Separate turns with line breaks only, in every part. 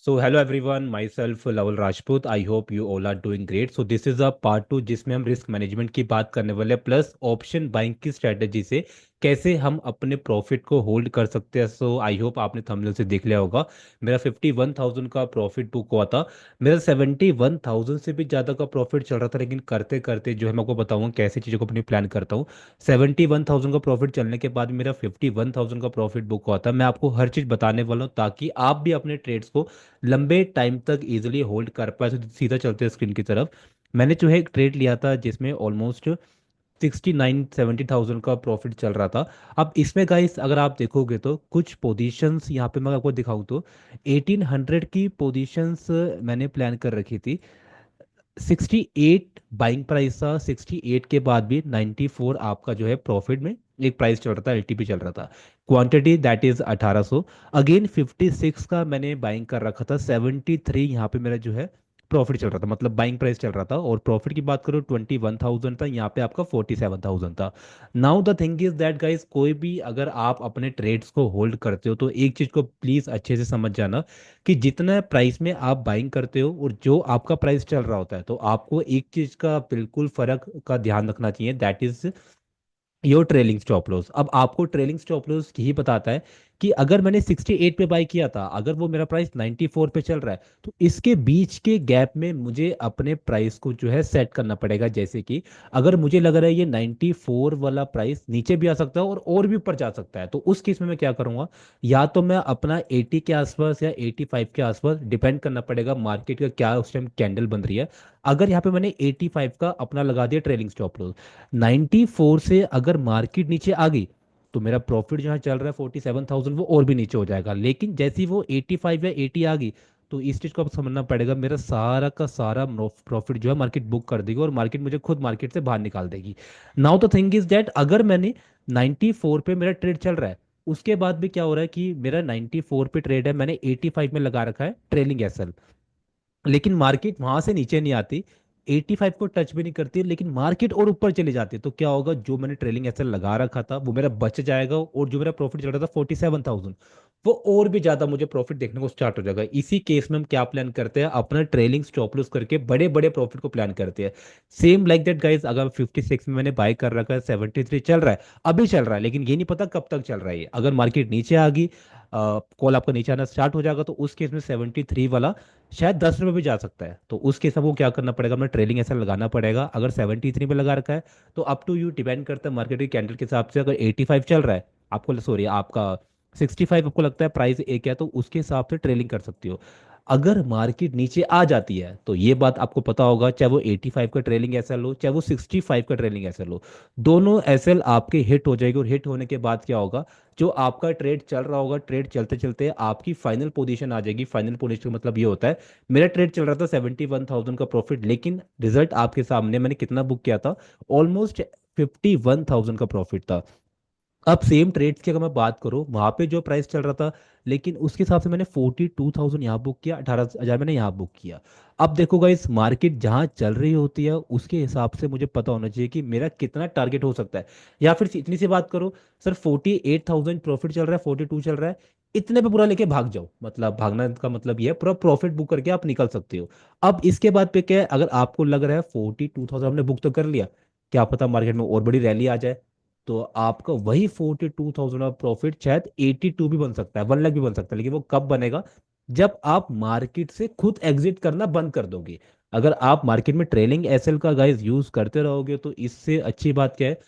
So hello everyone, myself Lawal Rajput. I hope you all are doing great. So this is a part two जिसमें हम risk management की बात करने वाले हैं प्लस ऑप्शन बाइंग की स्ट्रेटजी से कैसे हम अपने प्रॉफिट को होल्ड कर सकते हैं। सो आई होप आपने थंबनेल से देख लिया होगा। मेरा 51,000 का प्रॉफिट बुक हुआ था। मेरा 71,000 से भी ज़्यादा का प्रॉफिट चल रहा था, लेकिन करते करते जो है मैं आपको बताऊंगा कैसे चीज़ों को अपनी प्लान करता हूँ। 71,000 का प्रॉफिट चलने के बाद मेरा 51,000 का प्रॉफिट बुक हुआ था। मैं आपको हर चीज़ बताने वाला हूँ ताकि आप भी अपने ट्रेड्स को लंबे टाइम तक इजीली होल्ड कर पाए। तो सीधा चलते हैं स्क्रीन की तरफ। मैंने जो है एक ट्रेड लिया था जिसमें ऑलमोस्ट 69-70,000 का प्रॉफिट चल रहा था। अब इसमें गाइस अगर आप देखोगे तो कुछ पोजीशंस यहाँ पे मैं आपको दिखाऊं तो 1800 की पोजीशंस मैंने प्लान कर रखी थी। 68 बाइंग प्राइस था, 68 के बाद भी 94 आपका जो है प्रॉफिट में एक प्राइस चल रहा था, एलटीपी चल रहा था। Quantity that is 1800। अगेन 56 का मैंने बाइंग कर रखा था, 73 यहाँ पे मेरा जो है प्रॉफिट चल रहा था, मतलब बाइंग प्राइस चल रहा था। और प्रॉफिट की बात करो 21,000 था, यहाँ पे आपका 47,000 था। Now the thing is that guys, कोई भी अगर आप अपने ट्रेड्स को होल्ड करते हो तो एक चीज को प्लीज अच्छे से समझ जाना कि जितना प्राइस में आप बाइंग करते हो और जो आपका प्राइस चल रहा होता है, तो आपको एक चीज का बिल्कुल फर्क का ध्यान रखना चाहिए, that is your trailing stop loss. अब आपको ट्रेलिंग स्टॉप लॉस यही बताता है कि अगर मैंने 68 पे बाय किया था, अगर वो मेरा प्राइस 94 पे चल रहा है, तो इसके बीच के गैप में मुझे अपने प्राइस को जो है सेट करना पड़ेगा। जैसे कि अगर मुझे लग रहा है ये 94 वाला प्राइस नीचे भी आ सकता है और भी ऊपर जा सकता है, तो उस केस में मैं क्या करूंगा, या तो मैं अपना 80 के आसपास या 85 के आसपास, डिपेंड करना पड़ेगा मार्केट का क्या उस टाइम कैंडल बन रही है। अगर यहाँ पे मैंने 85 का अपना लगा दिया ट्रेलिंग स्टॉप लॉस, 94 से अगर मार्केट नीचे आ गई, तो मेरा प्रॉफिट जहाँ चल रहा है 47,000 वो और भी नीचे हो जाएगा। लेकिन जैसी वो 85 या 80 आ गई, तो इस चीज़ को आप समझना पड़ेगा, मेरा सारा का सारा प्रॉफिट जो है मार्केट बुक कर देगी और मार्केट मुझे खुद मार्केट से बाहर निकाल देगी। Now the thing is that अगर मैंने 94 पे मेरा ट्रेड चल रहा है, उसके बाद भी क्या हो रहा है कि मेरा 94 पे ट्रेड है, मैंने 85 में लगा रखा है ट्रेलिंग एसएल, लेकिन मार्केट वहां से नीचे नहीं आती, 85 को टच भी नहीं करती, लेकिन मार्केट और ऊपर चली जाती है। तो क्या होगा, जो मैंने ट्रेलिंग एसएल लगा रखा था वो मेरा बच जाएगा, और जो मेरा प्रॉफिट चल रहा था 47,000, वो और भी ज्यादा मुझे प्रॉफिट देखने को स्टार्ट हो जाएगा। इसी केस में हम क्या प्लान करते हैं, अपना ट्रेलिंग स्टॉप लॉस करके बड़े बड़े प्रॉफिट को प्लान करते हैं। सेम लाइक दैट गाइस, अगर 56 में मैंने बाय कर रखा है, 73 चल रहा है, अभी चल रहा है, लेकिन ये नहीं पता कब तक चल रहा है। अगर मार्केट नीचे आ गई, कॉल आपका नीचे आना स्टार्ट हो जाएगा, तो उस केस में 73 वाला शायद 10 रुपये भी जा सकता है। तो उस केस में वो क्या करना पड़ेगा, हमें ट्रेलिंग ऐसा लगाना पड़ेगा। अगर 73 पे लगा रखा है, तो अप टू यू, डिपेंड करता है मार्केट के कैंडल के हिसाब से। अगर 85 चल रहा है आपको, सॉरी आपका 65 आपको लगता है प्राइस एक है, तो उसके हिसाब से ट्रेलिंग कर सकती हो। अगर मार्केट नीचे आ जाती है, तो ये बात आपको पता होगा, चाहे वो 85 का ट्रेलिंग एसएल हो, चाहे वो 65 का ट्रेलिंग एसएल हो, दोनों एसएल आपके हिट हो जाएगी। और हिट होने के बाद क्या होगा, जो आपका ट्रेड चल रहा होगा, ट्रेड चलते चलते आपकी फाइनल पोजीशन आ जाएगी। फाइनल पोजीशन का मतलब ये होता है, मेरा ट्रेड चल रहा था 71,000 का प्रॉफिट, लेकिन रिजल्ट आपके सामने, मैंने कितना बुक किया था, ऑलमोस्ट 51,000 का प्रॉफिट था। अब सेम ट्रेड्स की अगर मैं बात करूं, वहां पे जो प्राइस चल रहा था, लेकिन उसके हिसाब से मैंने 42,000 यहाँ बुक किया, 18,000 मैंने यहाँ बुक किया। अब देखो गाइस, मार्केट जहाँ चल रही होती है उसके हिसाब से मुझे पता होना चाहिए कि मेरा कितना टारगेट हो सकता है। या फिर इतनी सी बात करो, सर 48,000 प्रॉफिट चल रहा है, 42 चल रहा है, इतने पे पूरा लेके भाग जाओ। मतलब भागना का मतलब ये है, पूरा प्रॉफिट बुक करके आप निकल सकते हो। अब इसके बाद पे क्या है, अगर आपको लग रहा है 42,000 हमने बुक तो कर लिया, क्या पता मार्केट में और बड़ी रैली आ जाए, तो आपका वही 42,000 ऑफ प्रॉफिट शायद 82 भी बन सकता है, 1 लाख भी बन सकता है। लेकिन वो कब बनेगा, जब आप मार्केट से खुद एग्जिट करना बंद कर दोगे। अगर आप मार्केट में ट्रेलिंग एसएल का गाइस यूज करते रहोगे, तो इससे अच्छी बात क्या है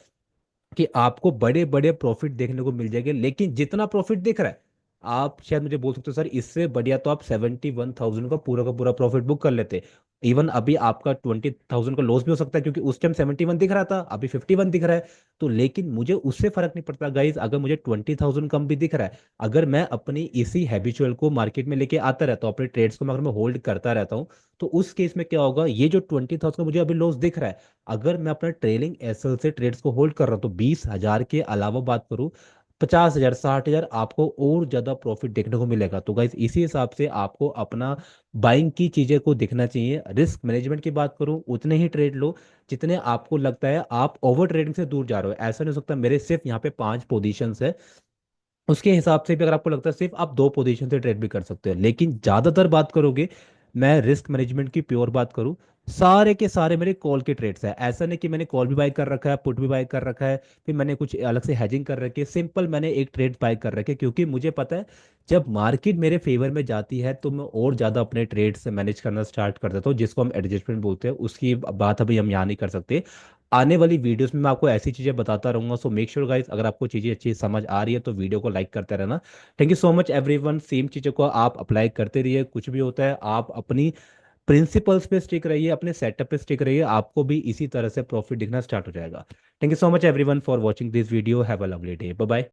कि आपको बड़े बड़े प्रॉफिट देखने को मिल जाएंगे। लेकिन जितना प्रॉफिट दिख रहा है, आप शायद मुझे बोल सकते हो सर इससे बढ़िया तो आप 71,000 का पूरा प्रॉफिट बुक कर लेते। इवन अभी आपका 20,000 का लॉस भी हो सकता है, क्योंकि उस टाइम 71 दिख रहा था, अभी 51 दिख रहा है। तो लेकिन मुझे उससे फर्क नहीं पड़ता गाइज, अगर मुझे 20,000 कम भी दिख रहा है, अगर मैं अपनी इसी हैबिचुअल को मार्केट में लेके आता रहता हूँ, अपने ट्रेड्स को अगर मैं होल्ड करता रहता हूँ, तो उस केस में क्या होगा, ये जो 20,000 का मुझे अभी लॉस दिख रहा है, अगर मैं अपना ट्रेलिंग एसएल से ट्रेड्स को होल्ड कर रहा हूं, तो 20,000 के अलावा बात करूं, 50,000 60,000 आपको और ज्यादा प्रॉफिट देखने को मिलेगा। तो गाइस इसी हिसाब से आपको अपना बाइंग की चीजें को देखना चाहिए। रिस्क मैनेजमेंट की बात करूं, उतने ही ट्रेड लो जितने आपको लगता है आप ओवर ट्रेडिंग से दूर जा रहे हो। ऐसा नहीं हो सकता मेरे सिर्फ यहाँ पे 5 पोजीशंस है, उसके हिसाब से भी अगर आपको लगता है सिर्फ आप दो पोजीशन से ट्रेड भी कर सकते हो, लेकिन ज़्यादातर बात करोगे, मैं रिस्क मैनेजमेंट की प्योर बात करूँ, सारे के सारे मेरे कॉल के ट्रेड्स हैं। ऐसा नहीं कि मैंने कॉल भी बाय कर रखा है, पुट भी बाय कर रखा है, फिर मैंने कुछ अलग से हैजिंग कर रखी है। सिंपल मैंने एक ट्रेड बाय कर रखे, क्योंकि मुझे पता है जब मार्केट मेरे फेवर में जाती है तो मैं और ज़्यादा अपने ट्रेड से मैनेज करना स्टार्ट कर देता हूँ, जिसको हम एडजस्टमेंट बोलते हैं। उसकी बात अभी हम यहाँ नहीं कर सकते। आने वाली वीडियोस में मैं आपको ऐसी चीज़ें बताता रहूंगा। सो मेक श्योर गाइस, अगर आपको चीज़ें अच्छी समझ आ रही है तो वीडियो को लाइक करते रहना। Thank you so much everyone. Same चीज़ों को आप अप्लाई करते रहिए, कुछ भी होता है आप अपनी प्रिंसिपल्स पे स्टिक रहिए, अपने सेटअप पे स्टिक रहिए, आपको भी इसी तरह से प्रॉफिट दिखना स्टार्ट हो जाएगा। Thank you so much everyone for watching this video. Have a lovely day. Bye bye.